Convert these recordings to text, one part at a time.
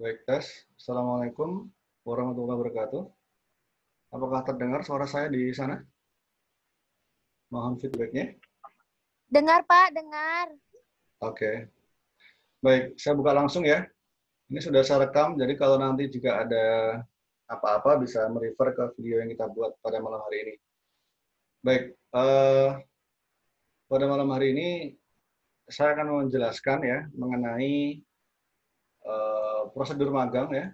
Baik, tes. Assalamualaikum warahmatullahi wabarakatuh. Apakah terdengar suara saya di sana? Mohon feedbacknya. Dengar, Pak, dengar. Oke. Baik, saya buka langsung ya. Ini sudah saya rekam, jadi kalau nanti jika ada apa-apa bisa merefer ke video yang kita buat pada malam hari ini. Baik, pada malam hari ini saya akan menjelaskan ya mengenai prosedur magang ya.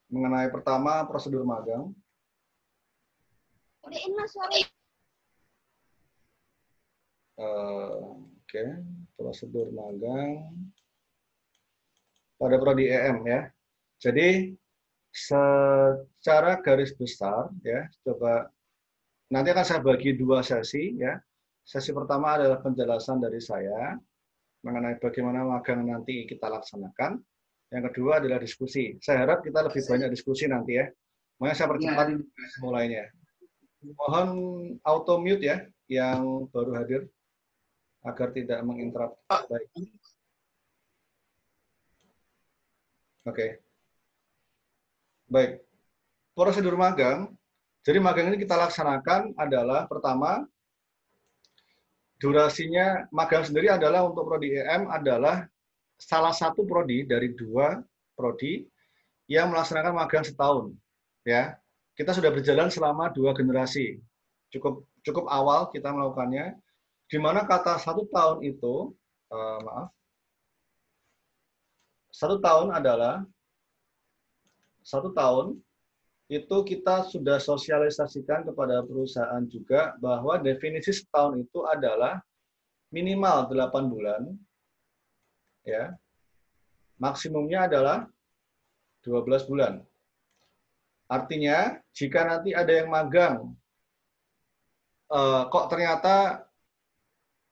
Mengenai pertama prosedur magang. Oke, prosedur magang pada prodi EM ya. Jadi secara garis besar ya, coba nanti akan saya bagi dua sesi ya. Sesi pertama adalah penjelasan dari saya mengenai bagaimana magang nanti kita laksanakan. Yang kedua adalah diskusi. Saya harap kita lebih banyak diskusi nanti ya. Makanya saya percepat mulainya. Mohon auto mute ya yang baru hadir agar tidak menginterrupt. Baik. Oke. Baik. Prosedur magang. Jadi magang ini kita laksanakan adalah pertama durasinya magang sendiri adalah untuk prodi EM adalah salah satu prodi dari dua prodi yang melaksanakan magang setahun. Ya, kita sudah berjalan selama dua generasi. Cukup awal kita melakukannya. Di mana kata 1 tahun itu, satu tahun adalah 1 tahun itu kita sudah sosialisasikan kepada perusahaan juga bahwa definisi setahun itu adalah minimal 8 bulan, ya, maksimumnya adalah 12 bulan. Artinya, jika nanti ada yang magang, kok ternyata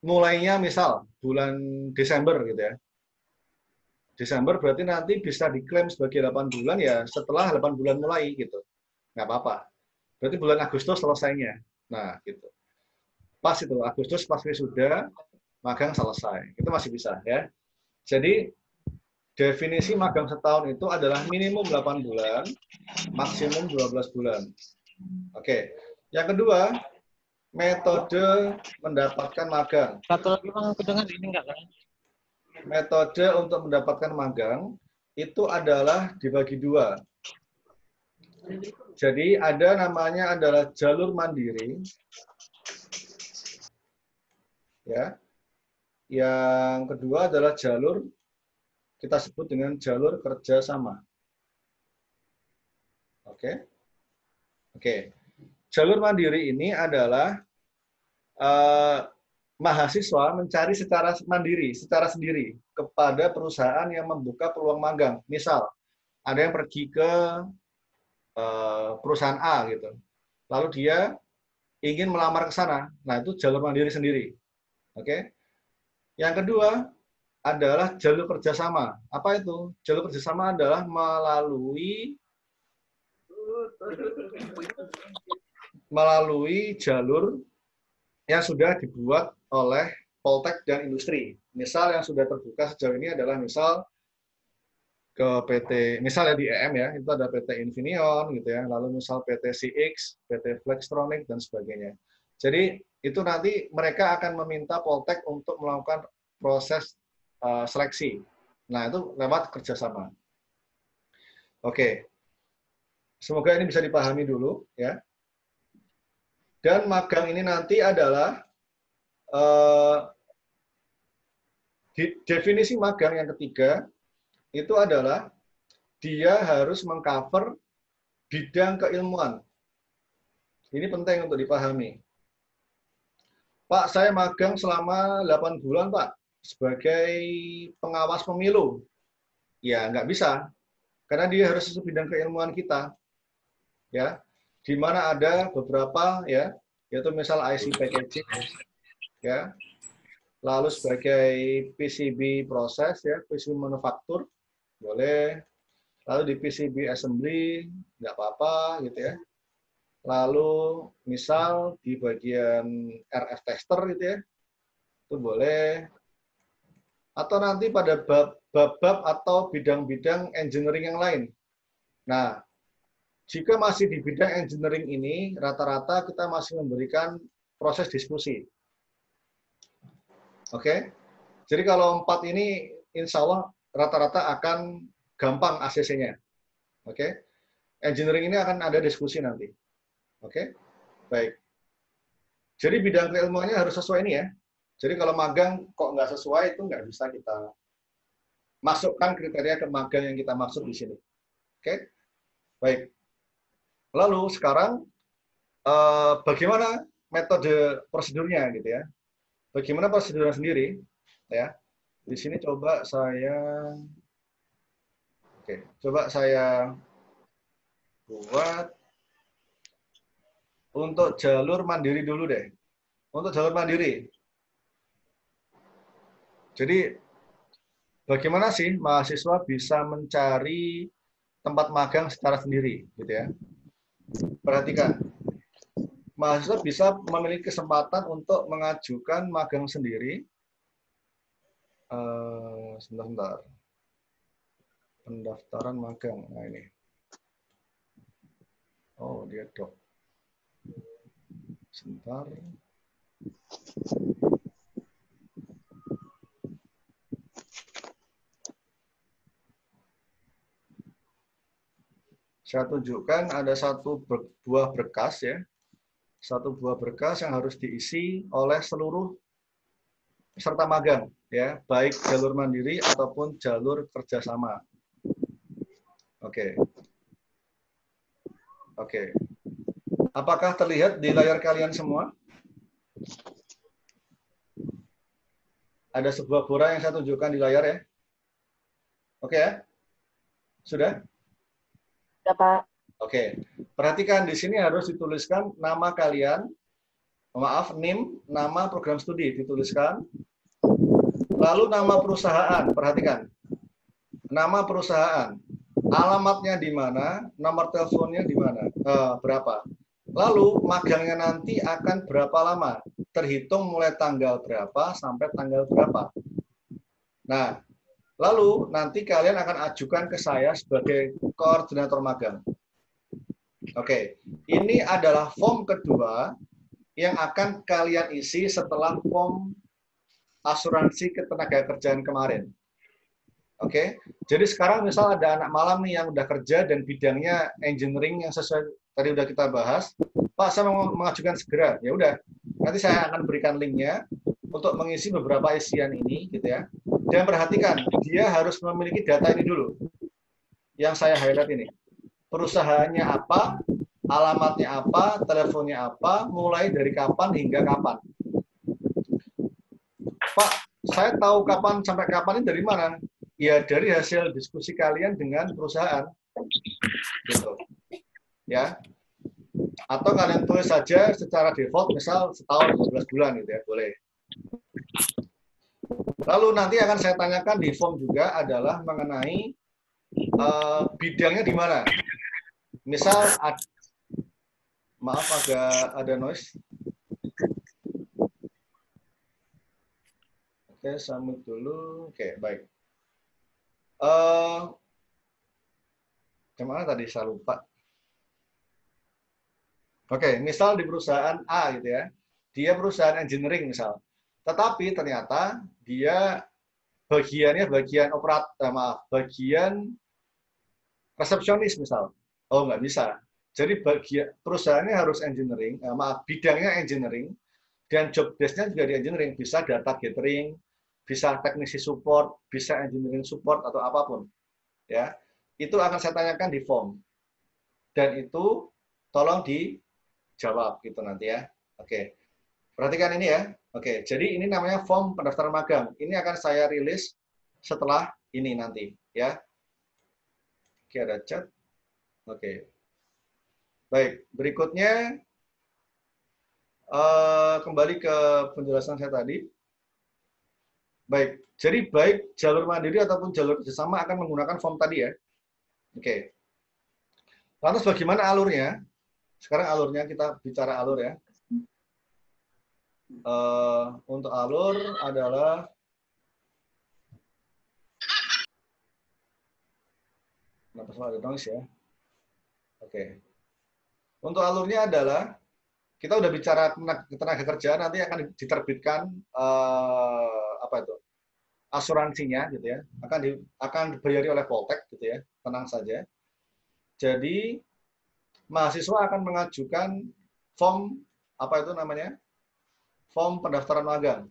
mulainya misal bulan Desember gitu ya. Desember berarti nanti bisa diklaim sebagai 8 bulan ya setelah 8 bulan mulai gitu. Nggak apa-apa. Berarti bulan Agustus selesainya. Nah, gitu. Pas itu, Agustus pas wisuda, magang selesai. Itu masih bisa ya. Jadi, definisi magang setahun itu adalah minimum 8 bulan, maksimum 12 bulan. Oke. Yang kedua, metode mendapatkan magang. Satu lagi Bang, aku dengar ini enggak kan? Metode untuk mendapatkan magang itu adalah dibagi dua. Jadi ada namanya adalah jalur mandiri, ya. Yang kedua adalah jalur kita sebut dengan jalur kerjasama. Oke, oke. Jalur mandiri ini adalah mahasiswa mencari secara mandiri, secara sendiri kepada perusahaan yang membuka peluang magang. Misal ada yang pergi ke perusahaan A gitu, lalu dia ingin melamar ke sana. Nah, itu jalur mandiri sendiri. Oke. Yang kedua adalah jalur kerjasama. Apa itu? Jalur kerjasama adalah melalui jalur yang sudah dibuat oleh Poltek dan industri. Misal yang sudah terbuka sejauh ini adalah misal ke PT, misalnya di EM ya, itu ada PT Infineon gitu ya, lalu misal PT CX, PT Flextronic dan sebagainya. Jadi itu nanti mereka akan meminta Poltek untuk melakukan proses seleksi. Nah, itu lewat kerjasama. Oke. Semoga ini bisa dipahami dulu ya. Dan magang ini nanti adalah definisi magang yang ketiga itu adalah dia harus mengcover bidang keilmuan. Ini penting untuk dipahami. Pak, saya magang selama 8 bulan, Pak, sebagai pengawas pemilu. Ya, nggak bisa. Karena dia harus sesuai bidang keilmuan kita. Ya, di mana ada beberapa ya, yaitu misal IC packaging, ya, lalu sebagai PCB proses ya, PCB manufaktur boleh, lalu di PCB assembly nggak apa-apa gitu ya, lalu misal di bagian RF tester gitu ya, itu boleh, atau nanti pada bab-bab atau bidang-bidang engineering yang lain. Nah, jika masih di bidang engineering ini, rata-rata kita masih memberikan proses diskusi. Oke? Jadi kalau 4 ini, insya Allah rata-rata akan gampang ACC-nya. Oke? Engineering ini akan ada diskusi nanti. Oke? Baik. Jadi bidang keilmuannya harus sesuai ini ya. Jadi kalau magang kok nggak sesuai, itu nggak bisa kita masukkan kriteria ke magang yang kita maksud di sini. Oke? Baik. Lalu sekarang bagaimana metode prosedurnya gitu ya? Bagaimana prosedurnya sendiri? Ya, di sini coba saya buat untuk jalur mandiri dulu deh. Untuk jalur mandiri. Jadi bagaimana sih mahasiswa bisa mencari tempat magang secara sendiri, gitu ya? Perhatikan, mahasiswa bisa memiliki kesempatan untuk mengajukan magang sendiri. Sebentar. Pendaftaran magang. Nah ini. Oh, dia dok. Sebentar. Saya tunjukkan ada satu buah berkas ya. Satu buah berkas yang harus diisi oleh seluruh peserta magang ya, baik jalur mandiri ataupun jalur kerjasama. Oke. Oke. Apakah terlihat di layar kalian semua? Ada sebuah bora yang saya tunjukkan di layar ya. Oke ya? Sudah? Ya, Pak. Oke. Perhatikan di sini harus dituliskan nama kalian, maaf, NIM, nama program studi dituliskan. Lalu nama perusahaan, perhatikan. Nama perusahaan, alamatnya di mana, nomor teleponnya di mana, berapa. Lalu magangnya nanti akan berapa lama? Terhitung mulai tanggal berapa sampai tanggal berapa. Nah, lalu nanti kalian akan ajukan ke saya sebagai koordinator magang. Oke, ini adalah form kedua yang akan kalian isi setelah form asuransi ketenagakerjaan kemarin. Oke, jadi sekarang misal ada anak malam nih yang udah kerja dan bidangnya engineering yang sesuai tadi udah kita bahas, Pak saya mau mengajukan segera, ya udah, nanti saya akan berikan linknya untuk mengisi beberapa isian ini, gitu ya. Dan perhatikan, dia harus memiliki data ini dulu, yang saya highlight ini. Perusahaannya apa, alamatnya apa, teleponnya apa, mulai dari kapan hingga kapan. Pak, saya tahu kapan sampai kapan ini dari mana? Ya dari hasil diskusi kalian dengan perusahaan, gitu, ya. Atau kalian tulis saja secara default, misal setahun 12 bulan, gitu ya, boleh. Lalu nanti akan saya tanyakan di form juga adalah mengenai bidangnya di mana. Misal, maaf agak ada noise. Oke, submit dulu. Oke, baik. Gimana tadi saya lupa. Oke, misal di perusahaan A gitu ya, dia perusahaan engineering misal, tetapi ternyata dia bagiannya bagian bagian resepsionis misal. Oh nggak bisa. Jadi perusahaannya harus engineering, bidangnya engineering, dan job desk-nya juga di engineering, bisa data gathering, bisa teknisi support, bisa engineering support atau apapun. Ya, itu akan saya tanyakan di form. Dan itu tolong dijawab gitu nanti ya. Oke. Perhatikan ini ya. Oke, jadi ini namanya form pendaftaran magang. Ini akan saya rilis setelah ini nanti ya. Oke, ada chat. Oke. Baik, berikutnya kembali ke penjelasan saya tadi. Baik, jadi baik jalur mandiri ataupun jalur kerjasama akan menggunakan form tadi ya. Oke. Lantas bagaimana alurnya? Sekarang alurnya kita bicara alur ya. Untuk alur adalah Kenapa selalu ada noise ya? Oke. Untuk alurnya adalah kita udah bicara tenaga kerja, nanti akan diterbitkan apa itu? Asuransinya gitu ya. Akan dibayari oleh Poltek gitu ya. Tenang saja. Jadi mahasiswa akan mengajukan form apa itu namanya? Form pendaftaran magang.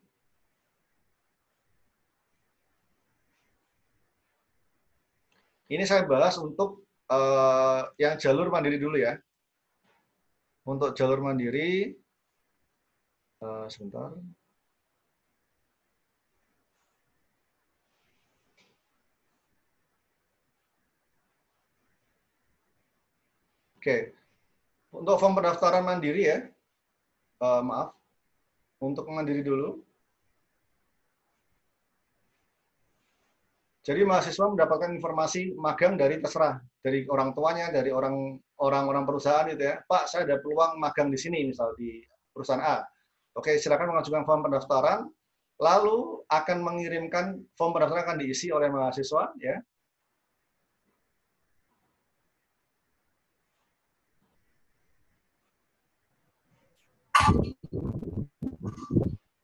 Ini saya bahas untuk yang jalur mandiri dulu ya. Untuk jalur mandiri, sebentar. Oke, untuk form pendaftaran mandiri ya, maaf, untuk mandiri dulu. Jadi mahasiswa mendapatkan informasi magang dari terserah, dari orang tuanya, dari orang-orang perusahaan gitu ya. Pak, saya ada peluang magang di sini, misal di perusahaan A. Oke, silakan mengajukan form pendaftaran, lalu akan mengirimkan form pendaftaran akan diisi oleh mahasiswa ya.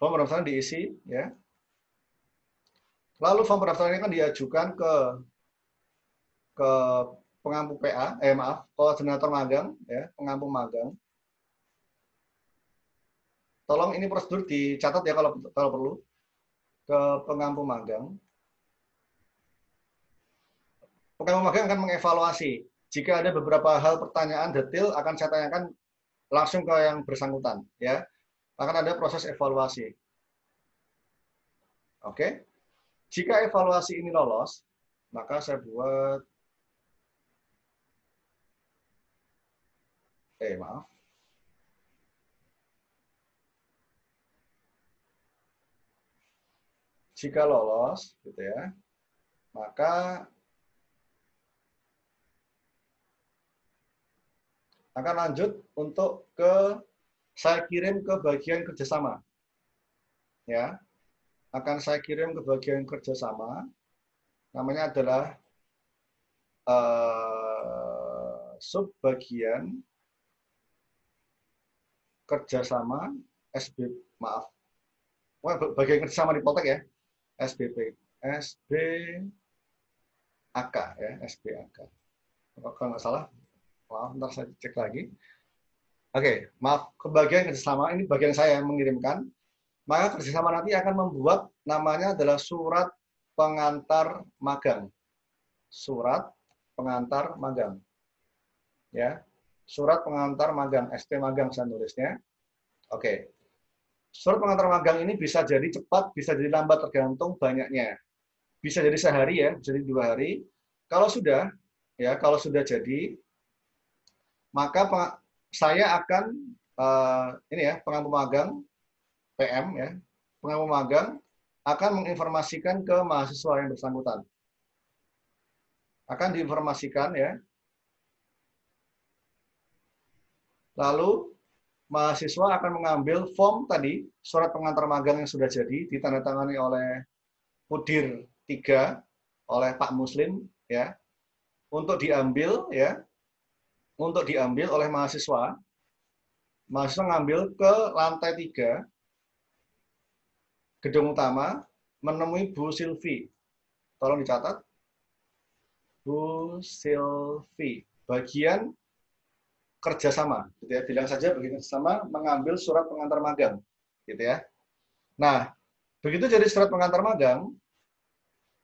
Form pendaftaran diisi ya. Lalu form pendaftaran ini kan diajukan ke pengampu PA, maaf, koordinator magang ya, pengampu magang. Tolong ini prosedur dicatat ya kalau perlu, ke pengampu magang. Pengampu magang akan mengevaluasi. Jika ada beberapa hal pertanyaan detail akan saya tanyakan langsung ke yang bersangkutan ya. Akan ada proses evaluasi. Oke. Jika evaluasi ini lolos, maka saya buat maaf. Jika lolos gitu ya, maka akan lanjut untuk saya kirim ke bagian kerjasama. Ya, akan saya kirim ke bagian kerjasama. Namanya adalah subbagian kerjasama maaf, bagian kerjasama di Poltek ya, SBAK ya, SBAK. Kalau nggak salah, maaf, ntar saya cek lagi. Oke, maaf, ke bagian kerjasama, ini bagian saya yang mengirimkan. Maka kerjasama nanti akan membuat namanya adalah surat pengantar magang. Surat pengantar magang. Ya, surat pengantar magang, ST magang saya nulisnya. Oke. Surat pengantar magang ini bisa jadi cepat, bisa jadi lambat tergantung banyaknya. Bisa jadi sehari ya, bisa jadi 2 hari. Kalau sudah jadi, maka saya akan ini ya, pengampu magang PM ya, pengampu magang akan menginformasikan ke mahasiswa yang bersangkutan. Akan diinformasikan ya. Lalu mahasiswa akan mengambil form tadi, surat pengantar magang yang sudah jadi, ditandatangani oleh Mudir 3, oleh Pak Muslim, ya, untuk diambil oleh mahasiswa. Mahasiswa ngambil ke lantai 3, gedung utama, menemui Bu Silvi. Tolong dicatat. Bu Silvi, bagian kerjasama, gitu ya. Bilang saja bagian kerjasama mengambil surat pengantar magang, gitu ya. Nah, begitu jadi surat pengantar magang,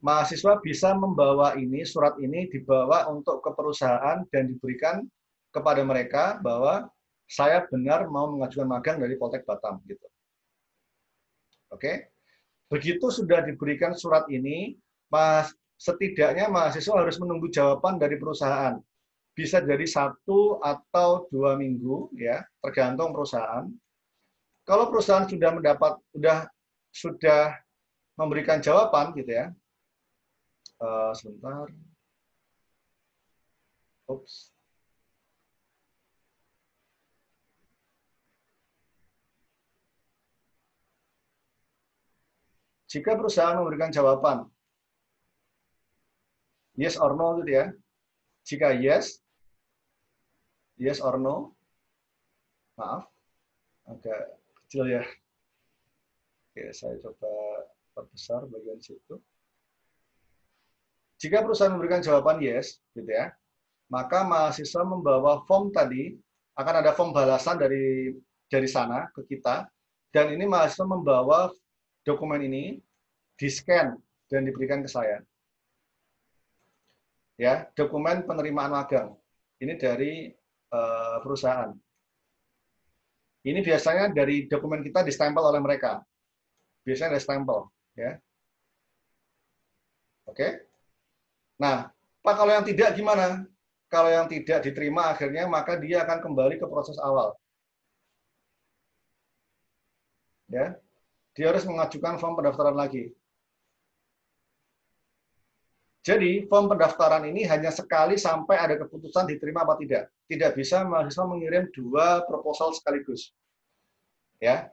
mahasiswa bisa membawa ini, surat ini dibawa untuk ke perusahaan dan diberikan kepada mereka bahwa saya benar mau mengajukan magang dari Poltek Batam, gitu. Oke, begitu sudah diberikan surat ini, setidaknya mahasiswa harus menunggu jawaban dari perusahaan. Bisa jadi 1 atau 2 minggu, ya, tergantung perusahaan. Kalau perusahaan sudah memberikan jawaban, gitu ya. Sebentar. Oops. Jika perusahaan memberikan jawaban yes or no gitu ya, Jika yes, yes or no. Maaf, agak kecil ya. Oke, saya coba perbesar bagian situ. Jika perusahaan memberikan jawaban yes, gitu ya, maka mahasiswa membawa form tadi, akan ada form balasan dari sana ke kita, dan ini mahasiswa membawa dokumen ini, di-scan dan diberikan ke saya. Ya, dokumen penerimaan magang. Ini dari perusahaan. Ini biasanya dari dokumen kita distempel oleh mereka. Biasanya ada stempel, ya. Oke. Nah, Pak, kalau yang tidak gimana? Kalau yang tidak diterima akhirnya, maka dia akan kembali ke proses awal. Ya, dia harus mengajukan form pendaftaran lagi. Jadi, form pendaftaran ini hanya sekali sampai ada keputusan diterima apa tidak. Tidak bisa mahasiswa mengirim 2 proposal sekaligus. Ya,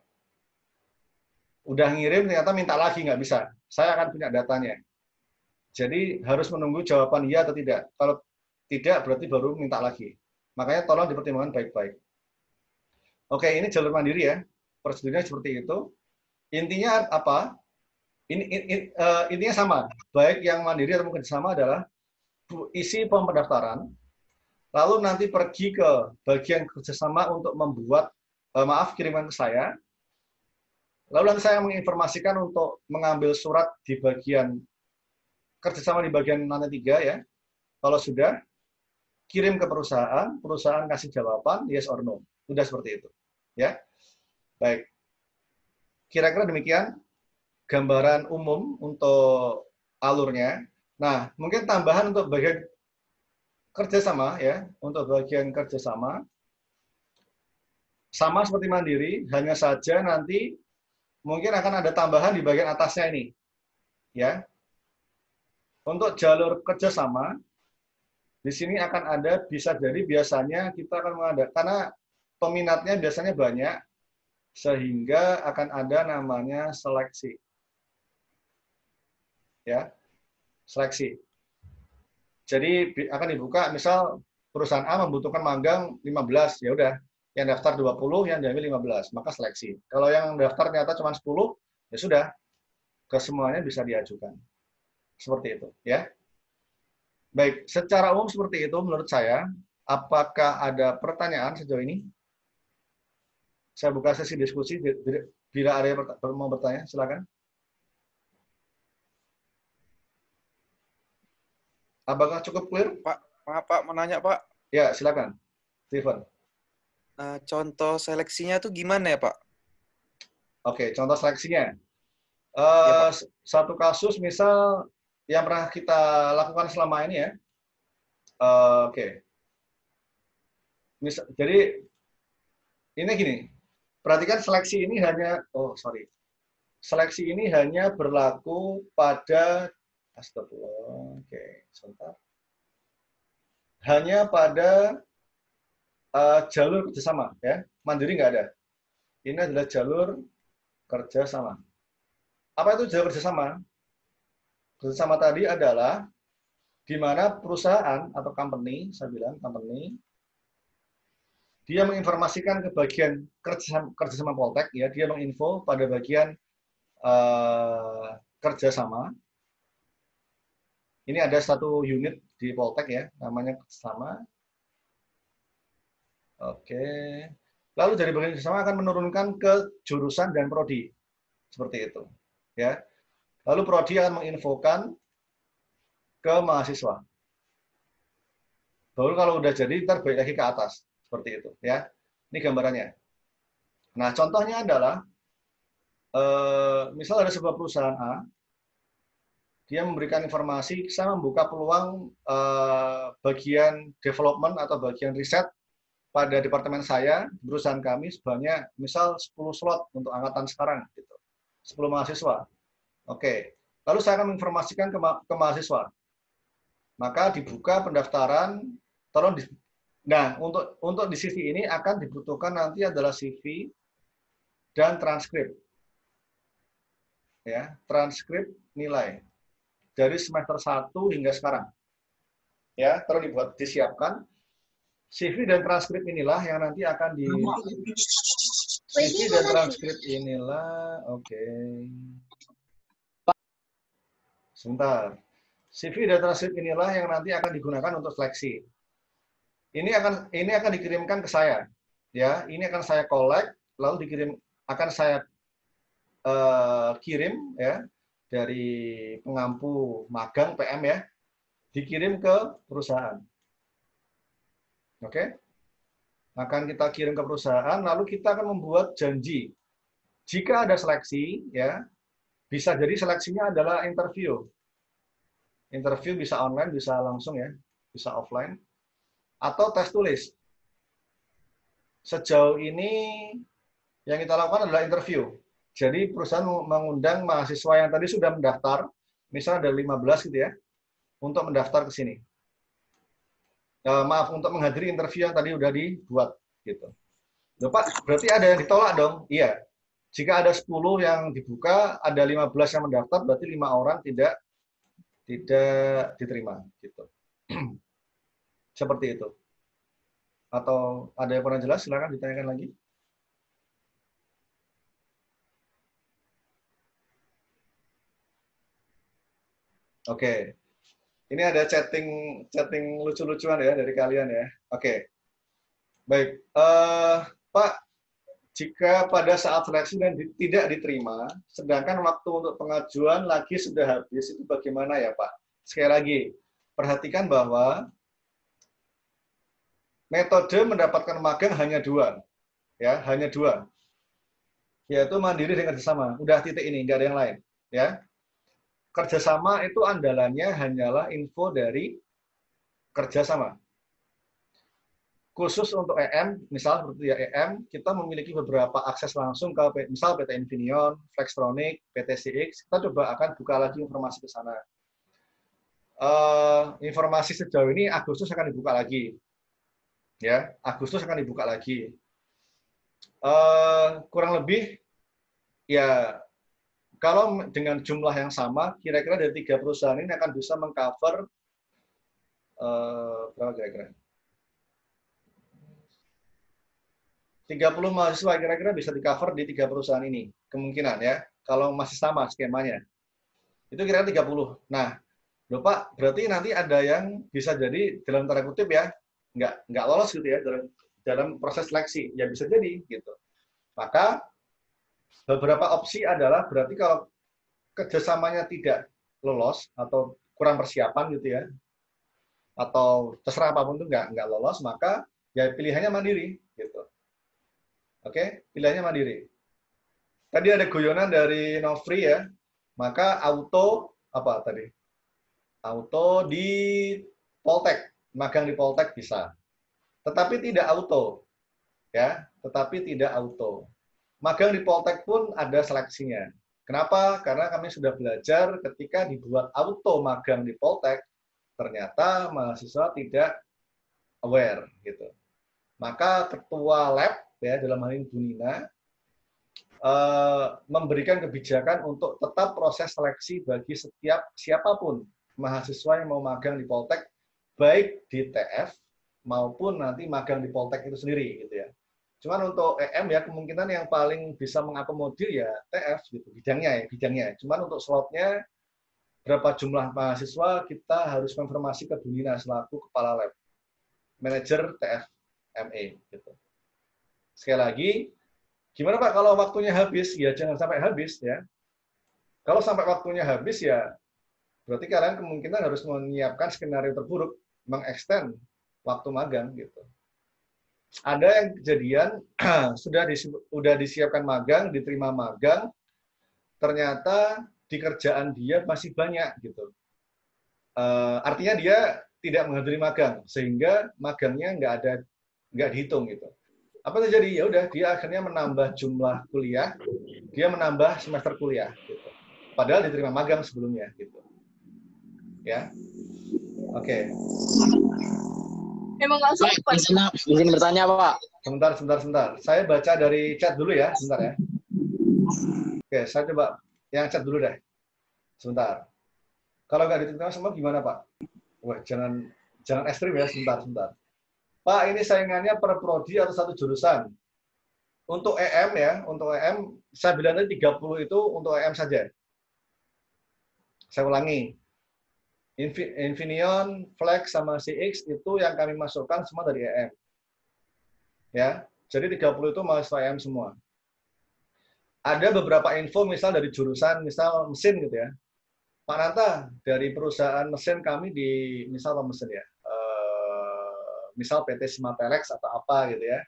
udah ngirim ternyata minta lagi, nggak bisa. Saya akan punya datanya. Jadi, harus menunggu jawaban iya atau tidak. Kalau tidak, berarti baru minta lagi. Makanya tolong dipertimbangkan baik-baik. Oke, ini jalur mandiri ya. Prosedurnya seperti itu. Intinya apa? Intinya sama. Baik yang mandiri atau kerjasama adalah isi form pendaftaran, lalu nanti pergi ke bagian kerjasama untuk membuat, kirimkan ke saya, lalu nanti saya menginformasikan untuk mengambil surat di bagian kerjasama di bagian lantai 3 ya. Kalau sudah, kirim ke perusahaan, perusahaan kasih jawaban yes or no. Sudah seperti itu. Ya. Baik. Kira-kira demikian gambaran umum untuk alurnya. Nah, mungkin tambahan untuk bagian kerjasama ya, untuk bagian kerjasama sama seperti mandiri, hanya saja nanti mungkin akan ada tambahan di bagian atasnya ini, ya. Untuk jalur kerjasama di sini akan ada, bisa jadi biasanya kita akan mengadakan, karena peminatnya biasanya banyak, sehingga akan ada namanya seleksi, ya, seleksi. Jadi akan dibuka, misal perusahaan A membutuhkan magang 15, ya udah, yang daftar 20, yang diambil 15, maka seleksi. Kalau yang daftar ternyata cuma 10, ya sudah, ke semuanya bisa diajukan. Seperti itu, ya. Baik, secara umum seperti itu menurut saya. Apakah ada pertanyaan sejauh ini? Saya buka sesi diskusi, bila ada yang mau bertanya, silakan. Apakah cukup clear? Pak, maaf Pak, mau nanya Pak. Ya, silakan. Steven. Contoh seleksinya tuh gimana ya Pak? Oke, contoh seleksinya. Ya, Pak. Satu kasus misal yang pernah kita lakukan selama ini ya. Oke. Jadi ini gini, perhatikan seleksi ini hanya, seleksi ini hanya berlaku pada, astagfirullah, oke, sebentar. Hanya pada jalur kerjasama ya, mandiri nggak ada. Ini adalah jalur kerjasama. Apa itu jalur kerjasama? Kerjasama tadi adalah di mana perusahaan atau company, saya bilang company, dia menginformasikan ke bagian kerjasama Poltek, ya, dia menginfo pada bagian kerjasama. Ini ada satu unit di Poltek ya, namanya kerjasama. Oke. Lalu dari bagian kerjasama akan menurunkan ke jurusan dan prodi, seperti itu, ya. Lalu prodi akan menginfokan ke mahasiswa. Baru kalau udah jadi, ntar balik lagi ke atas. Seperti itu, ya. Ini gambarannya. Nah, contohnya adalah, misal ada sebuah perusahaan A, dia memberikan informasi, saya membuka peluang bagian development atau bagian riset pada departemen saya, perusahaan kami sebanyak, misal 10 slot untuk angkatan sekarang, gitu. 10 mahasiswa. Oke. Lalu saya akan menginformasikan ke mahasiswa. Maka dibuka pendaftaran, tolong nah, untuk di sisi ini akan dibutuhkan nanti adalah CV dan transkrip. Ya, transkrip nilai dari semester 1 hingga sekarang. ya, terus disiapkan. CV dan transkrip inilah yang nanti akan CV dan transkrip inilah, oke. Sebentar. CV dan transkrip inilah yang nanti akan digunakan untuk seleksi. Ini akan dikirimkan ke saya, ya. Ini akan saya collect, lalu akan saya kirim, ya, dari pengampu magang PM, ya, dikirim ke perusahaan. Oke? Akan kita kirim ke perusahaan, lalu kita akan membuat janji. Jika ada seleksi, ya, bisa jadi seleksinya adalah interview. Interview bisa online, bisa langsung, ya, bisa offline, atau tes tulis. Sejauh ini yang kita lakukan adalah interview. Jadi perusahaan mengundang mahasiswa yang tadi sudah mendaftar, misalnya ada 15 gitu ya, untuk mendaftar ke sini. Maaf, untuk menghadiri interview yang tadi udah dibuat gitu. Loh, Pak, berarti ada yang ditolak dong? Iya. Jika ada 10 yang dibuka, ada 15 yang mendaftar, berarti 5 orang tidak diterima gitu. Seperti itu. Atau ada yang kurang jelas, silakan ditanyakan lagi. Oke. Ini ada chatting lucu-lucuan ya dari kalian ya. Oke. Baik. Pak, jika pada saat seleksi dan tidak diterima, sedangkan waktu untuk pengajuan lagi sudah habis, itu bagaimana ya Pak? Sekali lagi, perhatikan bahwa metode mendapatkan magang hanya dua, ya, hanya dua, yaitu mandiri dan kerjasama. Udah titik ini, nggak ada yang lain, ya. Kerjasama itu andalannya hanyalah info dari kerjasama. Khusus untuk EM, misal seperti ya EM, kita memiliki beberapa akses langsung ke misal PT Infineon, Flextronics, PT CX. Kita coba akan buka lagi informasi ke sana. Informasi sejauh ini Agustus akan dibuka lagi, ya. Agustus akan dibuka lagi. Kurang lebih, ya. Kalau dengan jumlah yang sama, kira-kira dari 3 perusahaan ini akan bisa mengcover berapa kira-kira? 30 mahasiswa kira-kira bisa di-cover di 3 perusahaan ini. Kemungkinan ya, kalau masih sama skemanya. Itu kira-kira 30. Nah, loh Pak, berarti nanti ada yang bisa jadi dalam tanda kutip ya, nggak lolos gitu ya, dalam proses seleksi. Ya bisa jadi gitu. Maka beberapa opsi adalah berarti kalau kerjasamanya tidak lolos atau kurang persiapan gitu ya, atau terserah apapun itu nggak lolos, maka ya pilihannya mandiri gitu. Oke, pilihannya mandiri. Tadi ada guyonan dari Nofri ya, maka auto apa tadi? Auto di Poltek, magang di Poltek bisa. Tetapi tidak auto, ya, tetapi tidak auto. Magang di Poltek pun ada seleksinya. Kenapa? Karena kami sudah belajar ketika dibuat auto magang di Poltek, ternyata mahasiswa tidak aware gitu. Maka ketua lab ya dalam hal ini Bu Nina memberikan kebijakan untuk tetap proses seleksi bagi setiap siapapun mahasiswa yang mau magang di Poltek, baik di TF maupun nanti magang di Poltek itu sendiri gitu ya. Cuman untuk EM ya kemungkinan yang paling bisa mengakomodir ya TF gitu, bidangnya. Cuman untuk slotnya berapa jumlah mahasiswa kita harus konfirmasi ke Bu Nina selaku kepala lab, manajer TF ME gitu. Sekali lagi, gimana Pak kalau waktunya habis? Ya jangan sampai habis ya. Kalau sampai waktunya habis ya berarti kalian kemungkinan harus menyiapkan skenario terburuk, mengextend waktu magang gitu. Ada yang kejadian sudah disiapkan magang, diterima magang, ternyata di kerjaan dia masih banyak gitu. Artinya dia tidak menghadiri magang sehingga magangnya nggak dihitung gitu. Apa terjadi? Ya udah dia akhirnya menambah jumlah kuliah, dia menambah semester kuliah gitu. Padahal diterima magang sebelumnya gitu. Ya. Oke. Emang nggak sopan. Izin bertanya, Pak. Sebentar. Saya baca dari chat dulu ya, sebentar ya. Oke, saya coba yang chat dulu deh. Sebentar. Kalau nggak diterima semua gimana, Pak? Wah, jangan Jangan ekstrim ya, sebentar. Pak, ini saingannya per prodi atau satu jurusan. Untuk EM ya, untuk EM, saya bilang tadi 30 itu untuk EM saja. Saya ulangi. Infineon, Flex, sama CX itu yang kami masukkan semua dari EM. Ya, jadi 30 itu mahasiswa EM semua. Ada beberapa info misal dari jurusan, misal mesin gitu ya. Pak Nanta, dari perusahaan mesin kami di, misal apa mesin ya, misal PT Simatelex atau apa gitu ya.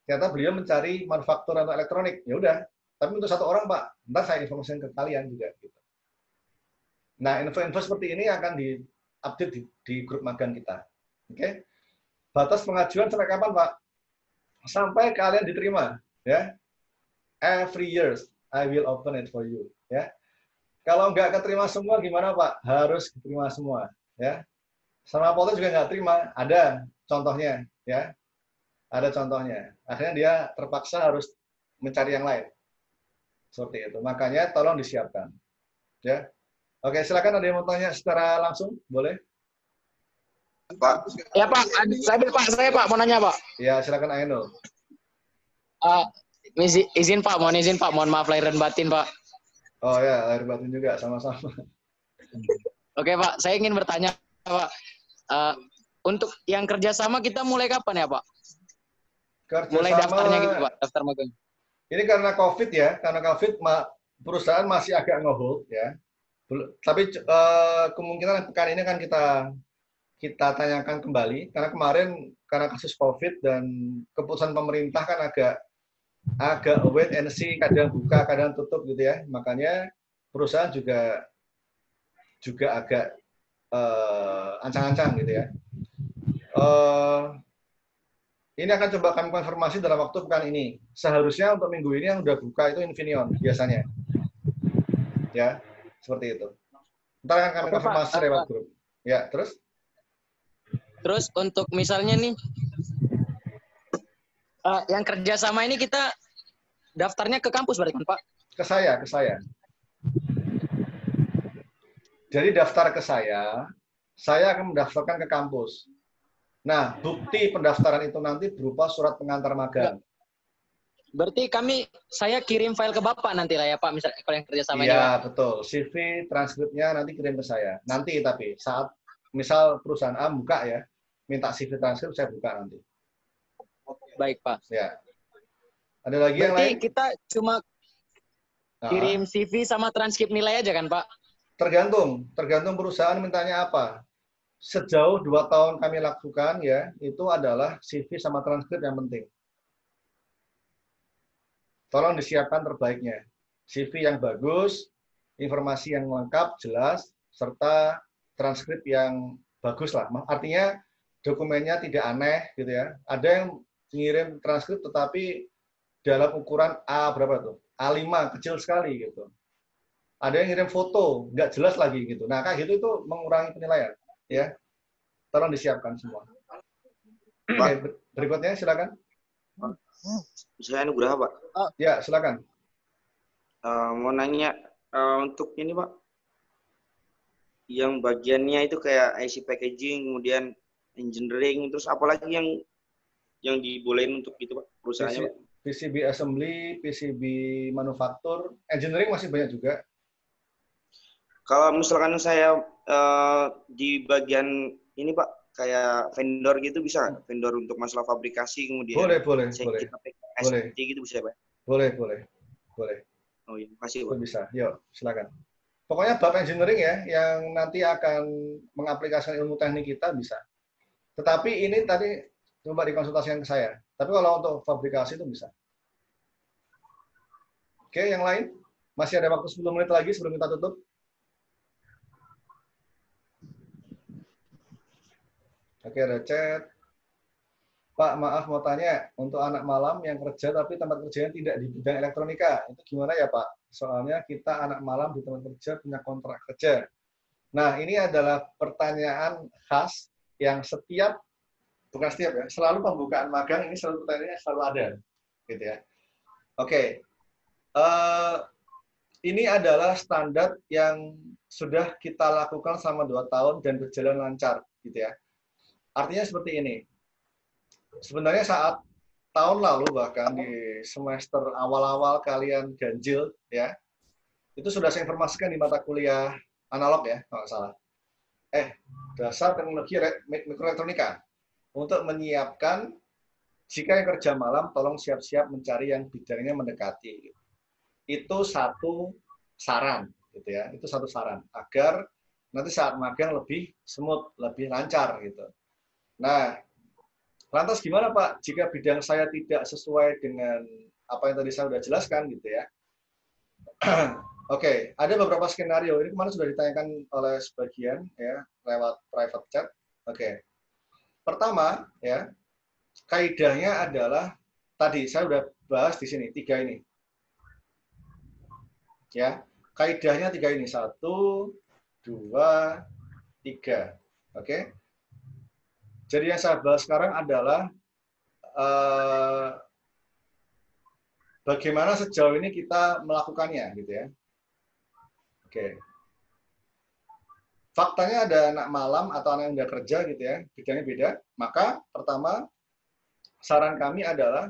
Ternyata beliau mencari manufaktur atau elektronik. Ya udah, tapi untuk satu orang Pak, ntar saya informasikan ke kalian juga. Gitu. Nah, info-info seperti ini akan di-update di grup magang kita. Oke? Batas pengajuan sampai kapan, Pak? Sampai kalian diterima, ya. Every years I will open it for you, ya. Kalau nggak keterima semua gimana, Pak? Harus diterima semua, ya. Sama foto juga nggak terima, ada contohnya, ya. Ada contohnya. Akhirnya dia terpaksa harus mencari yang lain. Seperti itu. Makanya tolong disiapkan, ya. Oke, silakan ada yang mau tanya secara langsung, boleh? Pak. Ya Pak, saya Pak mau nanya Pak. Ya, silakan Ainul. Izin Pak, mohon maaf lahir dan batin Pak. Oh ya, lahir batin juga, sama-sama. Oke Pak, saya ingin bertanya Pak, untuk yang kerjasama kita mulai kapan ya Pak? Mulai daftarnya gitu Pak, daftar magang. Ini karena COVID ya, karena COVID perusahaan masih agak nge-hold ya. Tapi kemungkinan pekan ini akan kita tanyakan kembali karena kemarin karena kasus COVID dan keputusan pemerintah kan agak wait and see, kadang buka kadang tutup gitu ya, makanya perusahaan juga agak ancang-ancang gitu ya. Ini akan coba kami konfirmasi dalam waktu pekan ini. Seharusnya untuk minggu ini yang udah buka itu Infineon biasanya ya. Seperti itu. Ntar akan kami konfirmasi lewat grup. Ya, terus? Terus untuk misalnya nih, yang kerjasama ini kita daftarnya ke kampus berarti kan Pak? Ke saya. Jadi daftar ke saya akan mendaftarkan ke kampus. Nah, bukti pendaftaran itu nanti berupa surat pengantar magang. Berarti saya kirim file ke Bapak nanti lah ya Pak, misalnya kalau yang kerjasama ini. Iya, betul. CV, transkripnya nanti kirim ke saya. Nanti tapi saat misal perusahaan A buka ya, minta CV transkrip saya buka nanti. Baik Pak. Ya. Ada lagi yang lain? Kita cuma kirim CV sama transkrip nilai aja kan Pak? Tergantung perusahaan mintanya apa. Sejauh 2 tahun kami lakukan ya, itu adalah CV sama transkrip yang penting. Tolong disiapkan terbaiknya. CV yang bagus, informasi yang lengkap, jelas, serta transkrip yang bagus lah. Artinya dokumennya tidak aneh gitu ya. Ada yang ngirim transkrip tetapi dalam ukuran A berapa tuh? A5 kecil sekali gitu. Ada yang ngirim foto, nggak jelas lagi gitu. Nah, kayak gitu itu mengurangi penilaian ya. Tolong disiapkan semua. Oke, berikutnya silakan. Saya Nugraha, Pak. Ya, silakan. Mau nanya untuk ini, Pak. Yang bagiannya itu kayak IC packaging, kemudian engineering, terus apalagi yang dibolehin untuk itu, Pak, perusahaannya, Pak? PCB assembly, PCB manufaktur, engineering masih banyak juga. Kalau misalkan saya di bagian ini, Pak, kayak vendor gitu bisa, vendor untuk masalah fabrikasi, kemudian boleh. SPT gitu bisa, Pak? Boleh. Oh iya, makasih, Pak. Bisa, yuk silakan. Pokoknya bab engineering ya, yang nanti akan mengaplikasikan ilmu teknik kita bisa. Tetapi ini tadi coba dikonsultasikan ke saya. Tapi kalau untuk fabrikasi itu bisa. Oke, yang lain? Masih ada waktu 10 menit lagi sebelum kita tutup. Oke, ada chat. Pak, maaf mau tanya, untuk anak malam yang kerja tapi tempat kerjanya tidak di bidang elektronika, itu gimana ya Pak? Soalnya kita anak malam di tempat kerja punya kontrak kerja. Nah, ini adalah pertanyaan khas yang bukan setiap ya, selalu pembukaan magang ini selalu pertanyaannya selalu ada. Gitu ya. Oke. Ini adalah standar yang sudah kita lakukan selama 2 tahun dan berjalan lancar. Gitu ya. Artinya seperti ini. Sebenarnya saat tahun lalu bahkan di semester awal-awal kalian ganjil ya, itu sudah saya informasikan di mata kuliah analog ya, kalau nggak salah. Dasar teknologi mikroelektronika untuk menyiapkan jika yang kerja malam, tolong siap-siap mencari yang bidangnya mendekati. Itu satu saran, gitu ya. Itu satu saran agar nanti saat magang lebih smooth, lebih lancar, gitu. Nah, lantas gimana Pak jika bidang saya tidak sesuai dengan apa yang tadi saya sudah jelaskan, gitu ya? Oke, ada beberapa skenario. Ini kemarin sudah ditanyakan oleh sebagian ya lewat private chat. Oke. Pertama, ya. Kaidahnya adalah tadi saya sudah bahas di sini 3 ini. Ya, kaidahnya 3 ini. 1 2 3. Oke. Jadi yang saya bahas sekarang adalah bagaimana sejauh ini kita melakukannya gitu ya. Oke. Faktanya ada anak malam atau anak yang udah kerja gitu ya, bidangnya beda. Maka pertama saran kami adalah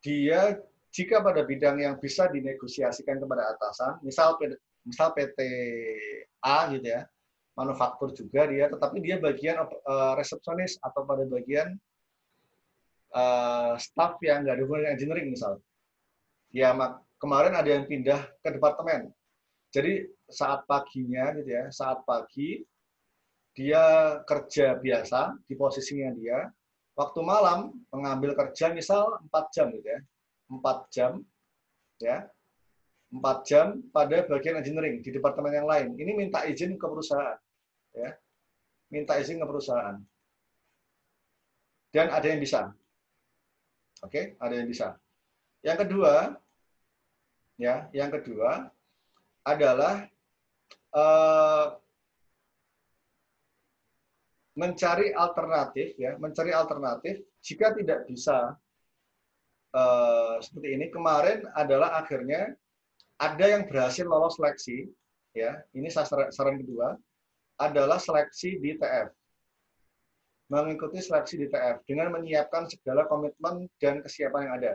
dia jika pada bidang yang bisa dinegosiasikan kepada atasan, misal PT A gitu ya, manufaktur juga dia, tetapi dia bagian resepsionis atau pada bagian staff yang nggak ada hubungan dengan engineering misal. Ya kemarin ada yang pindah ke departemen. Jadi saat paginya gitu ya, saat pagi dia kerja biasa di posisinya dia. Waktu malam mengambil kerja misal 4 jam gitu ya. 4 jam ya. 4 jam pada bagian engineering di departemen yang lain. Ini minta izin ke perusahaan ya. Minta izin ke perusahaan. Dan ada yang bisa. Oke, ada yang bisa. Yang kedua ya, yang kedua adalah mencari alternatif ya, mencari alternatif jika tidak bisa seperti ini. Kemarin adalah akhirnya ada yang berhasil lolos seleksi ya. Ini saran kedua adalah seleksi di TF. Mengikuti seleksi di TF dengan menyiapkan segala komitmen dan kesiapan yang ada.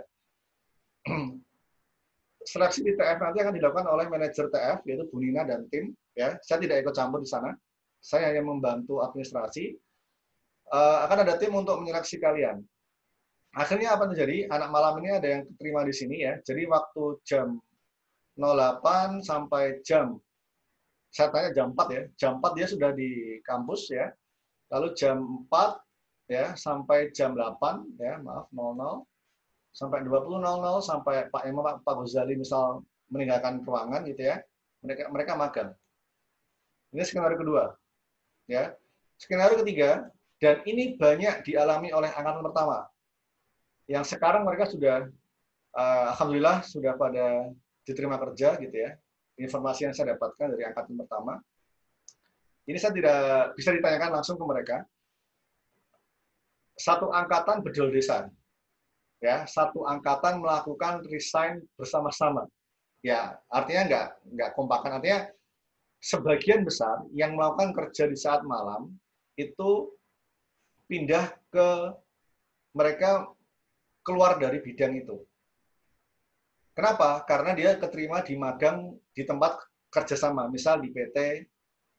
Seleksi di TF nanti akan dilakukan oleh manajer TF yaitu Bu Nina dan tim ya. Saya tidak ikut campur di sana. Saya hanya membantu administrasi. Akan ada tim untuk menyeleksi kalian. Akhirnya apa terjadi? Anak malam ini ada yang terima di sini ya. Jadi waktu jam 08 sampai saya tanya jam 4 ya. Jam 4 dia sudah di kampus ya. Lalu jam 4 ya sampai jam 8 ya, maaf 00 sampai 20.00 sampai Pak Imam Pak Ghazali misal meninggalkan ruangan gitu ya. Mereka magang. Ini skenario kedua. Ya. Skenario ketiga, dan ini banyak dialami oleh angkatan pertama. Yang sekarang mereka sudah alhamdulillah sudah pada diterima kerja gitu ya. Informasi yang saya dapatkan dari angkatan pertama. Ini saya tidak bisa ditanyakan langsung ke mereka. Satu angkatan bedol desa. Ya, satu angkatan melakukan resign bersama-sama. Ya, artinya nggak kompakan, artinya sebagian besar yang melakukan kerja di saat malam itu pindah ke mereka keluar dari bidang itu. Kenapa? Karena dia keterima di magang di tempat kerjasama, misal di PT,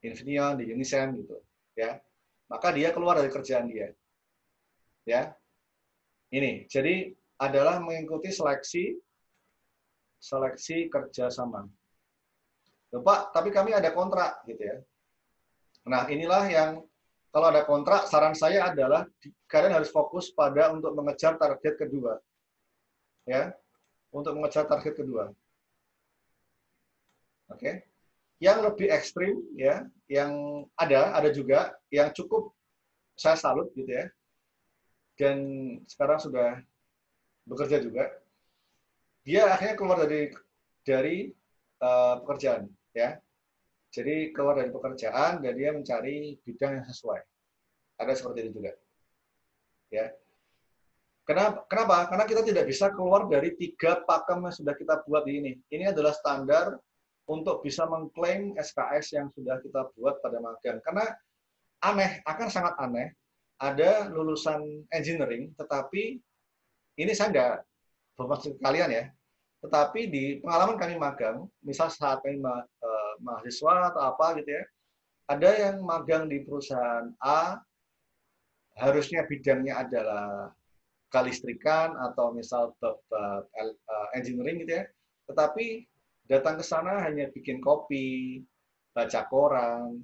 Infineon, di Unicem gitu, ya. Maka dia keluar dari kerjaan dia, ya. Ini, jadi adalah mengikuti seleksi kerjasama. Loh, Pak, tapi kami ada kontrak gitu ya. Nah, inilah yang kalau ada kontrak, saran saya adalah kalian harus fokus pada untuk mengejar target kedua. Ya. Untuk mengejar target kedua. Oke. Yang lebih ekstrim ya, yang ada juga yang cukup saya salut gitu ya. Dan sekarang sudah bekerja juga. Dia akhirnya keluar dari pekerjaan ya. Jadi keluar dari pekerjaan dan dia mencari bidang yang sesuai. Ada seperti itu juga. Ya. Kenapa? Karena kita tidak bisa keluar dari 3 pakem yang sudah kita buat di ini. Ini adalah standar untuk bisa mengklaim SKS yang sudah kita buat pada magang. Karena akan sangat aneh ada lulusan engineering, tetapi ini saya nggak bermaksud ke kalian ya, tetapi di pengalaman kami magang, misal saat kami mahasiswa atau apa gitu ya, ada yang magang di perusahaan A, harusnya bidangnya adalah kalistrikan atau misal engineering gitu ya, tetapi datang ke sana hanya bikin kopi, baca koran,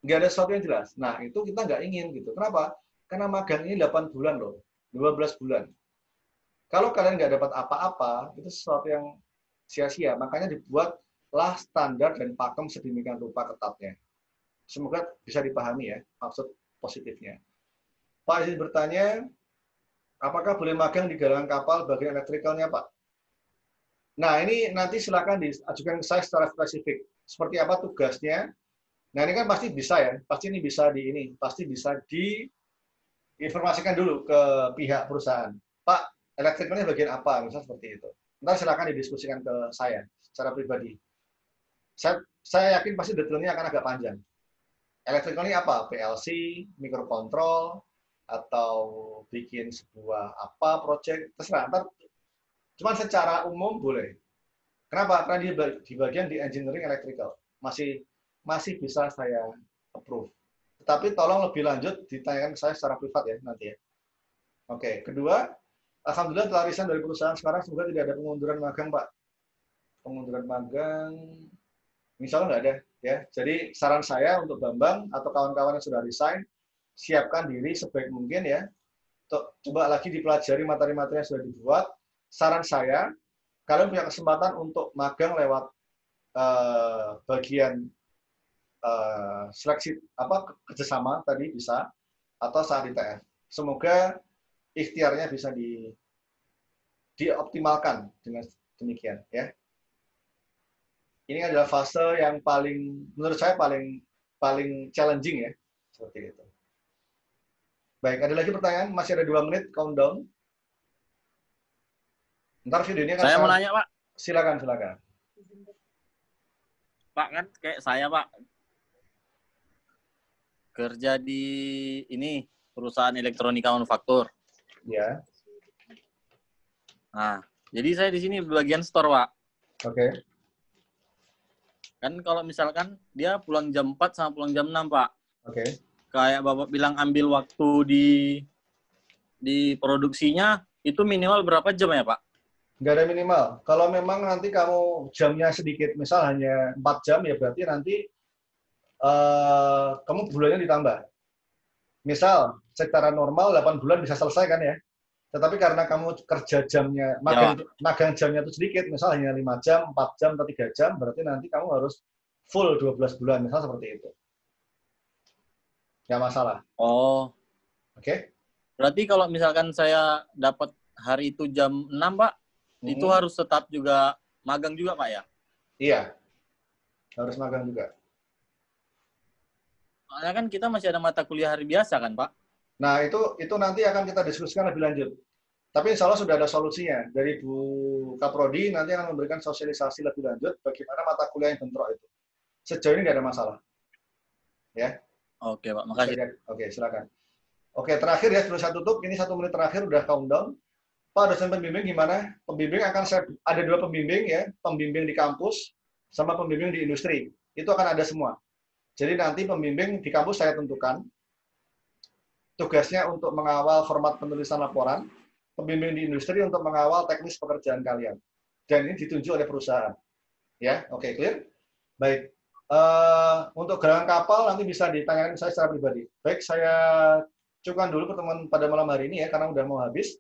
nggak ada sesuatu yang jelas. Nah, itu kita nggak ingin gitu. Kenapa? Karena magang ini 8 bulan loh, 12 bulan. Kalau kalian nggak dapat apa-apa, itu sesuatu yang sia-sia. Makanya dibuatlah standar dan pakem sedemikian rupa ketatnya. Semoga bisa dipahami ya, maksud positifnya. Pak izin bertanya, apakah boleh magang di galangan kapal bagian elektrikalnya, Pak? Nah, ini nanti silakan diajukan ke saya secara spesifik. Seperti apa tugasnya? Nah, ini kan pasti bisa ya, pasti bisa diinformasikan dulu ke pihak perusahaan. Pak, elektrikalnya bagian apa? Misalnya seperti itu. Ntar silakan didiskusikan ke saya secara pribadi. Saya yakin pasti detailnya akan agak panjang. Elektrikalnya apa? PLC, microcontrol, atau bikin sebuah apa project, terserah. Ntar, cuman secara umum boleh. Kenapa? Karena di bagian di engineering electrical. Masih bisa saya approve. Tetapi tolong lebih lanjut ditanyakan ke saya secara privat ya nanti ya. Oke, kedua, alhamdulillah telah resign dari perusahaan sekarang, semoga tidak ada pengunduran magang, Pak. Pengunduran magang, misalnya nggak ada ya. Jadi saran saya untuk Bambang atau kawan-kawan yang sudah resign, siapkan diri sebaik mungkin ya. Coba lagi dipelajari materi-materi yang sudah dibuat. Saran saya, kalian punya kesempatan untuk magang lewat bagian seleksi kerjasama tadi bisa, atau saat ITF. Semoga ikhtiarnya bisa dioptimalkan dengan demikian ya. Ini adalah fase yang menurut saya paling challenging ya, seperti itu. Baik, ada lagi pertanyaan? Masih ada 2 menit countdown. Ntar videonya kan Saya mau nanya, Pak. Silakan. Pak, kan kayak saya, Pak. Kerja di ini perusahaan elektronika manufaktur. Ya. Nah, jadi saya di sini bagian store, Pak. Oke. Kan kalau misalkan dia pulang jam 4 sama pulang jam 6, Pak. Oke. Kayak Bapak bilang ambil waktu di produksinya itu minimal berapa jam ya, Pak? Nggak ada minimal. Kalau memang nanti kamu jamnya sedikit, misal hanya 4 jam, ya berarti nanti kamu bulannya ditambah. Misal, secara normal 8 bulan bisa selesai kan ya. Tetapi karena kamu kerja jamnya, magang jamnya itu sedikit, misal hanya 5 jam, 4 jam, atau 3 jam, berarti nanti kamu harus full 12 bulan, misal seperti itu. Nggak masalah. Oh. Oke? Berarti kalau misalkan saya dapat hari itu jam 6, Pak, itu harus tetap juga magang juga, Pak ya? Iya. Harus magang juga. Soalnya kan kita masih ada mata kuliah hari biasa kan, Pak? Nah, itu nanti akan kita diskusikan lebih lanjut. Tapi insya Allah sudah ada solusinya. Dari Bu Kaprodi nanti akan memberikan sosialisasi lebih lanjut bagaimana mata kuliah yang bentrok itu. Sejauh ini nggak ada masalah. Ya. Oke, Pak. Makasih. Oke, silakan. Oke, terakhir ya, sebelum saya tutup, ini 1 menit terakhir udah countdown. Pak dosen pembimbing gimana? Pembimbing ada 2 pembimbing ya, pembimbing di kampus sama pembimbing di industri. Itu akan ada semua. Jadi nanti pembimbing di kampus saya tentukan. Tugasnya untuk mengawal format penulisan laporan, pembimbing di industri untuk mengawal teknis pekerjaan kalian. Dan ini ditunjuk oleh perusahaan. Ya, oke, clear? Baik. Untuk galangan kapal nanti bisa ditanyakan saya secara pribadi. Baik, saya cukupkan dulu pertemuan pada malam hari ini ya, karena udah mau habis.